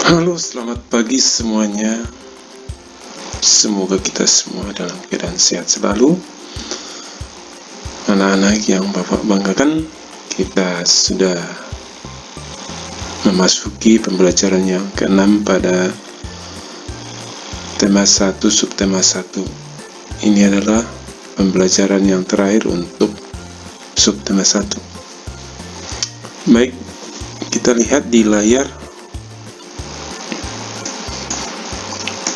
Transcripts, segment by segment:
Halo, selamat pagi semuanya. Semoga kita semua dalam keadaan sehat selalu. Anak-anak yang Bapak banggakan, kita sudah memasuki pembelajaran yang ke-6 pada tema 1, subtema 1. Ini adalah pembelajaran yang terakhir untuk subtema 1. Baik, kita lihat di layar.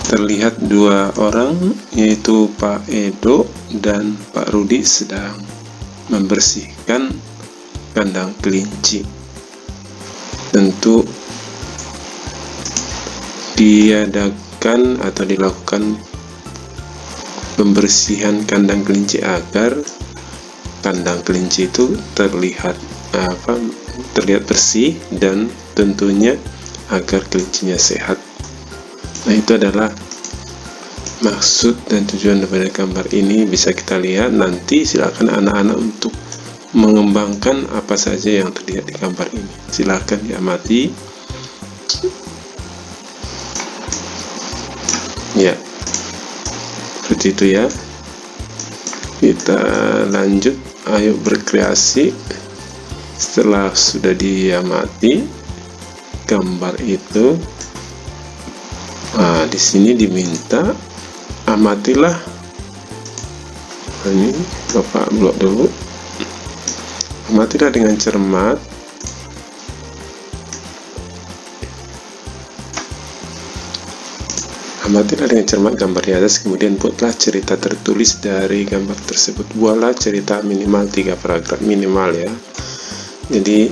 Terlihat dua orang, yaitu Pak Edo dan Pak Rudi, sedang membersihkan kandang kelinci. Tentu diadakan atau dilakukan pembersihan kandang kelinci agar kandang kelinci itu terlihat bersih dan tentunya agar kelincinya sehat. Nah, itu adalah maksud dan tujuan daripada gambar ini. Bisa kita lihat nanti. Silakan anak-anak untuk mengembangkan apa saja yang terlihat di gambar ini. Silakan diamati. Ya, seperti itu ya. Kita lanjut. Ayo berkreasi. Setelah sudah diamati gambar itu, di sini diminta amatilah. Ini Bapak blok dulu. Amatilah dengan cermat. Amatilah dengan cermat gambar di atas, kemudian buatlah cerita tertulis dari gambar tersebut. Buatlah cerita minimal 3 paragraf minimal ya. Jadi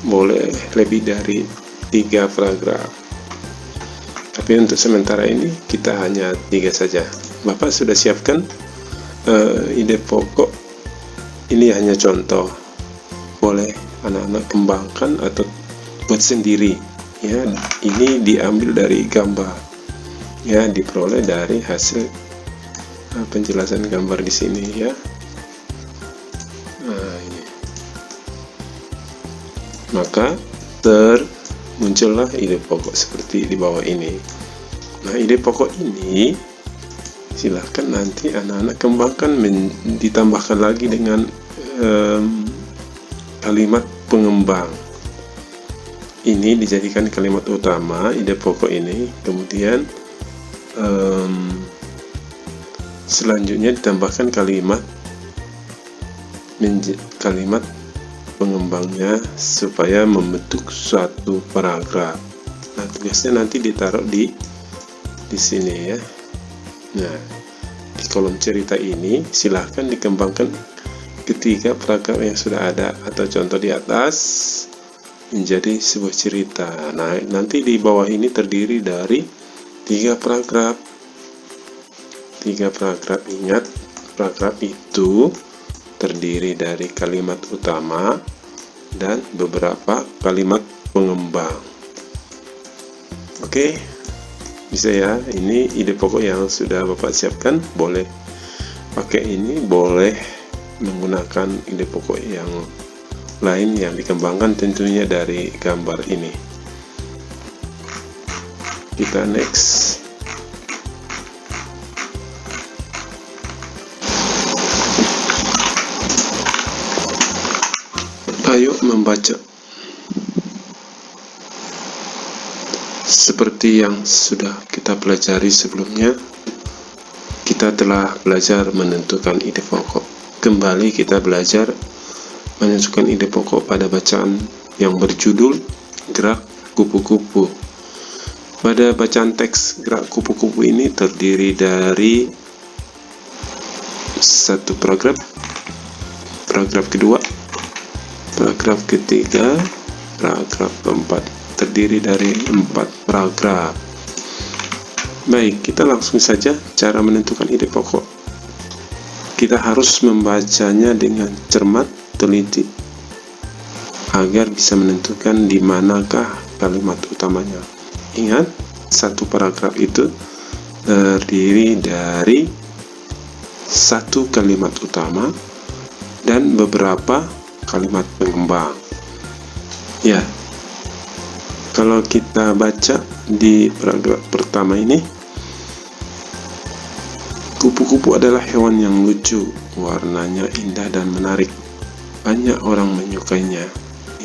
boleh lebih dari 3 paragraf. Tapi untuk sementara ini kita hanya 3 saja. Bapak sudah siapkan ide pokok. Ini hanya contoh. Boleh anak-anak kembangkan atau buat sendiri. Ya, ini diambil dari gambar. Ya, diperoleh dari hasil penjelasan gambar di sini ya. Nah, ini. Maka muncullah ide pokok seperti di bawah ini. Nah, ide pokok ini silahkan nanti anak-anak kembangkan, ditambahkan lagi dengan kalimat pengembang. Ini dijadikan kalimat utama ide pokok ini. Kemudian selanjutnya ditambahkan kalimat pengembangnya supaya membentuk suatu paragraf. Nah, tugasnya nanti ditaruh di sini ya. Nah, di kolom cerita ini silahkan dikembangkan ketiga paragraf yang sudah ada atau contoh di atas menjadi sebuah cerita. Nah, nanti di bawah ini terdiri dari 3 paragraf. 3 paragraf. Ingat, paragraf itu terdiri dari kalimat utama dan beberapa kalimat pengembang. Oke, bisa ya. Ini ide pokok yang sudah Bapak siapkan. Boleh pakai ini, boleh menggunakan ide pokok yang lain yang dikembangkan tentunya dari gambar ini. Kita next. Ayo membaca. Seperti yang sudah kita pelajari sebelumnya, kita telah belajar menentukan ide pokok. Kembali kita belajar menentukan ide pokok pada bacaan yang berjudul Gerak Kupu-Kupu. Pada bacaan teks Gerak Kupu-Kupu ini terdiri dari 1 paragraf, paragraf kedua, paragraf ketiga, paragraf keempat. Terdiri dari 4 paragraf. Baik, kita langsung saja cara menentukan ide pokok. Kita harus membacanya dengan cermat, teliti, agar bisa menentukan di manakah kalimat utamanya. Ingat, 1 paragraf itu terdiri dari 1 kalimat utama dan beberapa kalimat pengembang. Ya, Kalau kita baca di paragraf pertama ini, kupu-kupu adalah hewan yang lucu, warnanya indah dan menarik. Banyak orang menyukainya.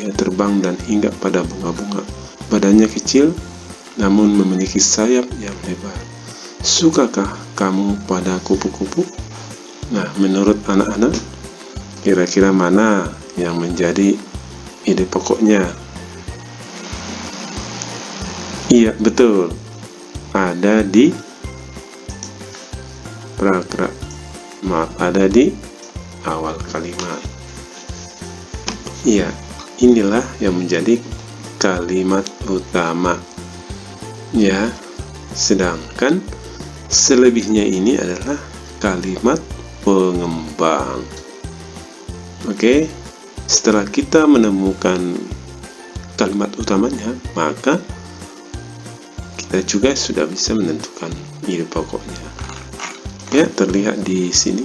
Ia terbang dan hinggap pada bunga-bunga. Badannya kecil, namun memiliki sayap yang lebar. Sukakah kamu pada kupu-kupu? Nah, menurut anak-anak, kira-kira mana yang menjadi ide pokoknya? Iya, betul. Ada di paragraf. Ada di awal kalimat. Iya, inilah yang menjadi kalimat utama. Ya, sedangkan selebihnya ini adalah kalimat pengembang. Oke, setelah kita menemukan kalimat utamanya, maka kita juga sudah bisa menentukan ide pokoknya. Ya, terlihat di sini.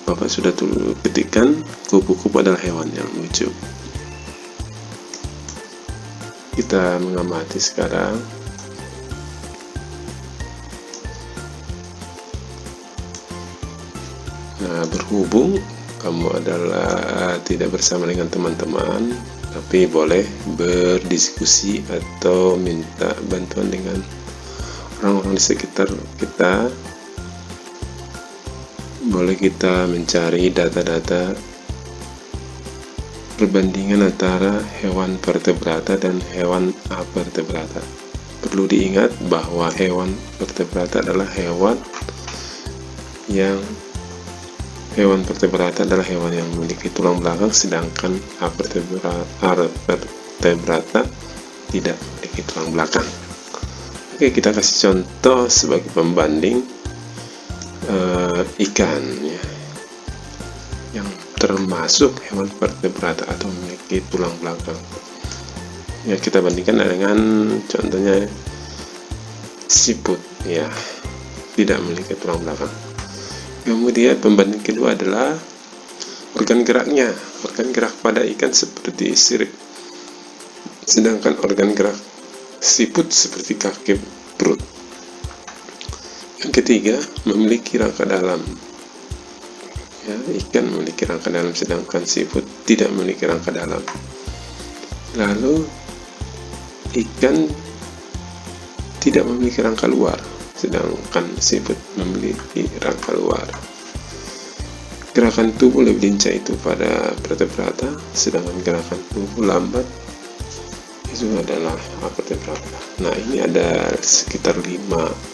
Bapak sudah ketikkan kupu-kupu adalah hewan yang lucu. Kita mengamati sekarang. Nah, berhubung kamu adalah tidak bersama dengan teman-teman, tapi boleh berdiskusi atau minta bantuan dengan orang-orang di sekitar kita. Boleh kita mencari data-data perbandingan antara hewan vertebrata dan hewan avertebrata. Perlu diingat bahwa hewan vertebrata adalah hewan vertebrata adalah hewan yang memiliki tulang belakang, sedangkan avertebrata tidak memiliki tulang belakang. Oke, kita kasih contoh sebagai pembanding. Ikan ya, yang termasuk hewan vertebrata atau memiliki tulang belakang. Ya, kita bandingkan dengan contohnya siput ya, tidak memiliki tulang belakang. Kemudian pembanding kedua adalah organ geraknya. Organ gerak pada ikan seperti sirip, sedangkan organ gerak siput seperti kaki, perut. Yang ketiga, memiliki rangka dalam. Ya, ikan memiliki rangka dalam, sedangkan siput tidak memiliki rangka dalam. Lalu, ikan tidak memiliki rangka luar, sedangkan siput memiliki rangka luar. Gerakan tubuh lebih lincah itu pada vertebrata, sedangkan gerakan tubuh lambat itu adalah avertebrata. Nah, ini ada sekitar 5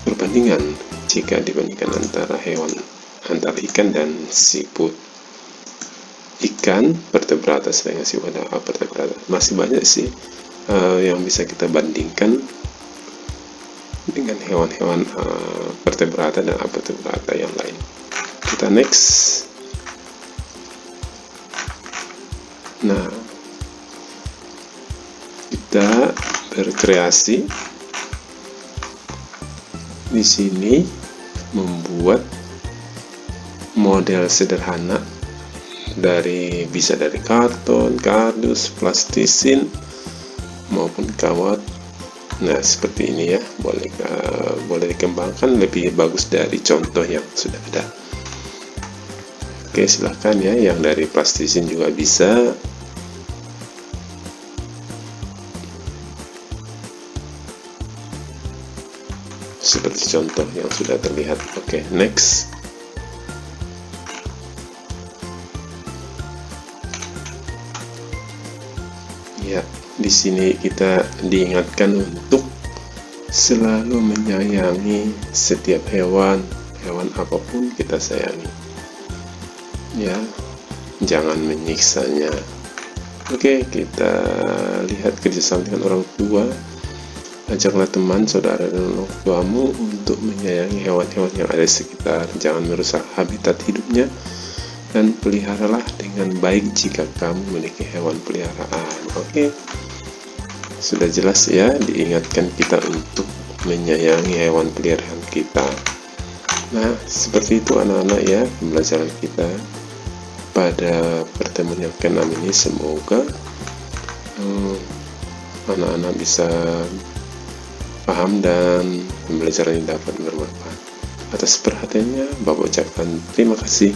perbandingan jika dibandingkan antara ikan dan siput. Ikan vertebrata, sedangkan siput adalah avertebrata. Masih banyak sih yang bisa kita bandingkan dengan hewan-hewan vertebrata dan avertebrata yang lain. Kita next. Nah, kita berkreasi di sini membuat model sederhana bisa dari karton, kardus, plastisin maupun kawat. Nah, seperti ini ya, boleh dikembangkan lebih bagus dari contoh yang sudah ada. Oke, silahkan ya, yang dari plastisin juga bisa. Seperti contoh yang sudah terlihat. Oke, next. Ya, di sini kita diingatkan untuk selalu menyayangi setiap hewan apapun kita sayangi. Ya, jangan menyiksanya. Oke, kita lihat kerjasama dengan orang tua. Ajaklah teman, saudara, dan orang tuamu untuk menyayangi hewan-hewan yang ada di sekitar. Jangan merusak habitat hidupnya, dan peliharalah dengan baik jika kamu memiliki hewan peliharaan. Oke, sudah jelas ya, diingatkan kita untuk menyayangi hewan peliharaan kita. Nah, seperti itu anak-anak ya, pembelajaran kita pada pertemuan yang ke-6 ini. Semoga anak-anak bisa paham dan pembelajaran ini dapat bermanfaat. Atas perhatiannya, Bapak ucapkan terima kasih.